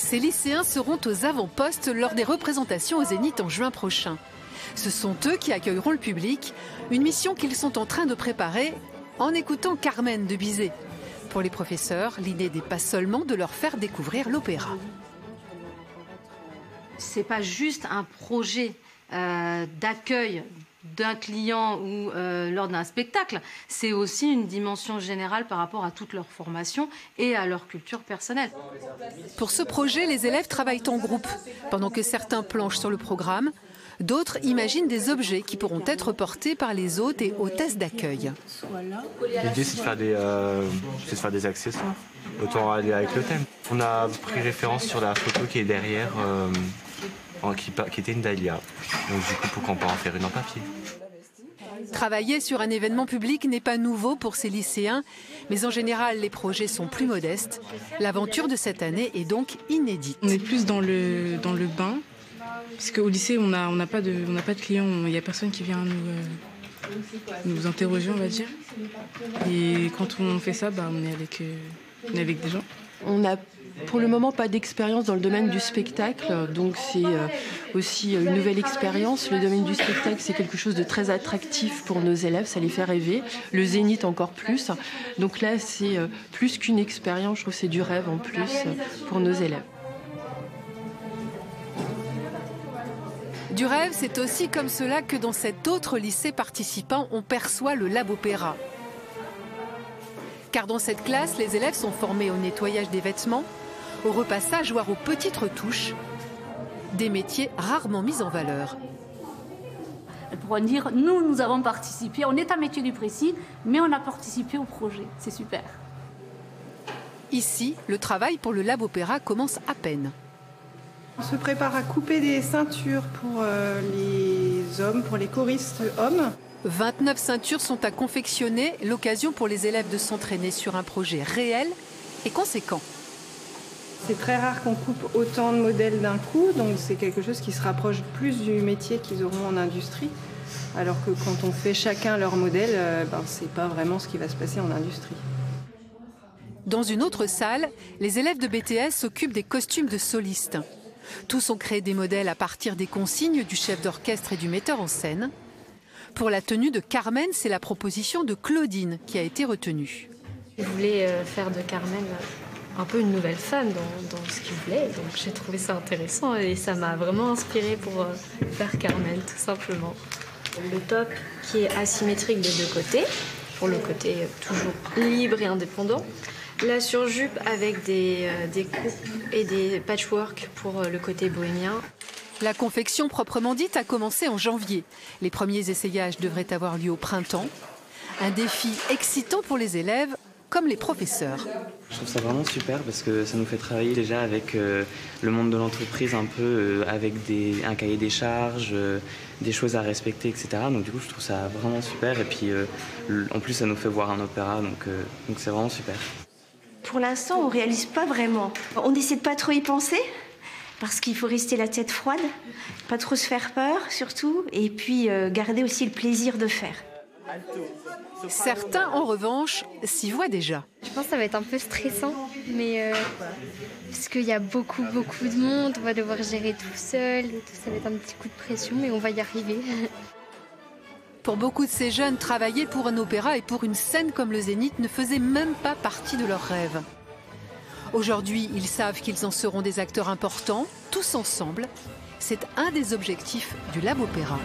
Ces lycéens seront aux avant-postes lors des représentations au Zénith en juin prochain. Ce sont eux qui accueilleront le public, une mission qu'ils sont en train de préparer en écoutant Carmen de Bizet. Pour les professeurs, l'idée n'est pas seulement de leur faire découvrir l'opéra. C'est pas juste un projet d'accueil d'un client ou lors d'un spectacle, c'est aussi une dimension générale par rapport à toute leur formation et à leur culture personnelle. Pour ce projet, les élèves travaillent en groupe. Pendant que certains planchent sur le programme, d'autres imaginent des objets qui pourront être portés par les hôtes et hôtesses d'accueil. L'idée, c'est de faire des accessoires. Autant aller avec le thème. On a pris référence sur la photo qui est derrière, qui était une dahlia. Donc du coup, pourquoi pas en faire une en papier. Travailler sur un événement public n'est pas nouveau pour ces lycéens, mais en général, les projets sont plus modestes. L'aventure de cette année est donc inédite. On est plus dans le bain, parce qu'au lycée, on n'a pas de clients, il n'y a personne qui vient nous interroger, on va dire. Et quand on fait ça, on est avec des gens. On n'a pour le moment pas d'expérience dans le domaine du spectacle, donc c'est aussi une nouvelle expérience. Le domaine du spectacle, c'est quelque chose de très attractif pour nos élèves, ça les fait rêver. Le Zénith encore plus. Donc là, c'est plus qu'une expérience, je trouve que c'est du rêve en plus pour nos élèves. Du rêve, c'est aussi comme cela que dans cet autre lycée participant, on perçoit le Lab Opéra. Car dans cette classe, les élèves sont formés au nettoyage des vêtements, au repassage, voire aux petites retouches, des métiers rarement mis en valeur. Elles pourront dire, nous avons participé, on est un métier du précis, mais on a participé au projet, c'est super. Ici, le travail pour le Lab Opéra commence à peine. On se prépare à couper des ceintures pour les hommes, pour les choristes hommes. 29 ceintures sont à confectionner, l'occasion pour les élèves de s'entraîner sur un projet réel et conséquent. C'est très rare qu'on coupe autant de modèles d'un coup, donc c'est quelque chose qui se rapproche plus du métier qu'ils auront en industrie. Alors que quand on fait chacun leur modèle, c'est pas vraiment ce qui va se passer en industrie. Dans une autre salle, les élèves de BTS s'occupent des costumes de solistes. Tous ont créé des modèles à partir des consignes du chef d'orchestre et du metteur en scène. Pour la tenue de Carmen, c'est la proposition de Claudine qui a été retenue. Je voulais faire de Carmen un peu une nouvelle femme dans ce qu'il voulait, donc j'ai trouvé ça intéressant et ça m'a vraiment inspirée pour faire Carmen, tout simplement. Le top qui est asymétrique des deux côtés, pour le côté toujours libre et indépendant. La surjupe avec des coupes et des patchwork pour le côté bohémien. La confection proprement dite a commencé en janvier. Les premiers essayages devraient avoir lieu au printemps. Un défi excitant pour les élèves comme les professeurs. Je trouve ça vraiment super parce que ça nous fait travailler déjà avec le monde de l'entreprise, un peu avec un cahier des charges, des choses à respecter, etc. Donc du coup, je trouve ça vraiment super. Et puis en plus, ça nous fait voir un opéra, donc c'est vraiment super. Pour l'instant, on ne réalise pas vraiment. On essaie de pas trop y penser, parce qu'il faut rester la tête froide, pas trop se faire peur surtout, et puis garder aussi le plaisir de faire. Certains, en revanche, s'y voient déjà. Je pense que ça va être un peu stressant, mais parce qu'il y a beaucoup de monde, on va devoir gérer tout seul, et tout, ça va être un petit coup de pression, mais on va y arriver. Pour beaucoup de ces jeunes, travailler pour un opéra et pour une scène comme le Zénith ne faisait même pas partie de leurs rêves. Aujourd'hui, ils savent qu'ils en seront des acteurs importants, tous ensemble. C'est un des objectifs du Lab Opéra.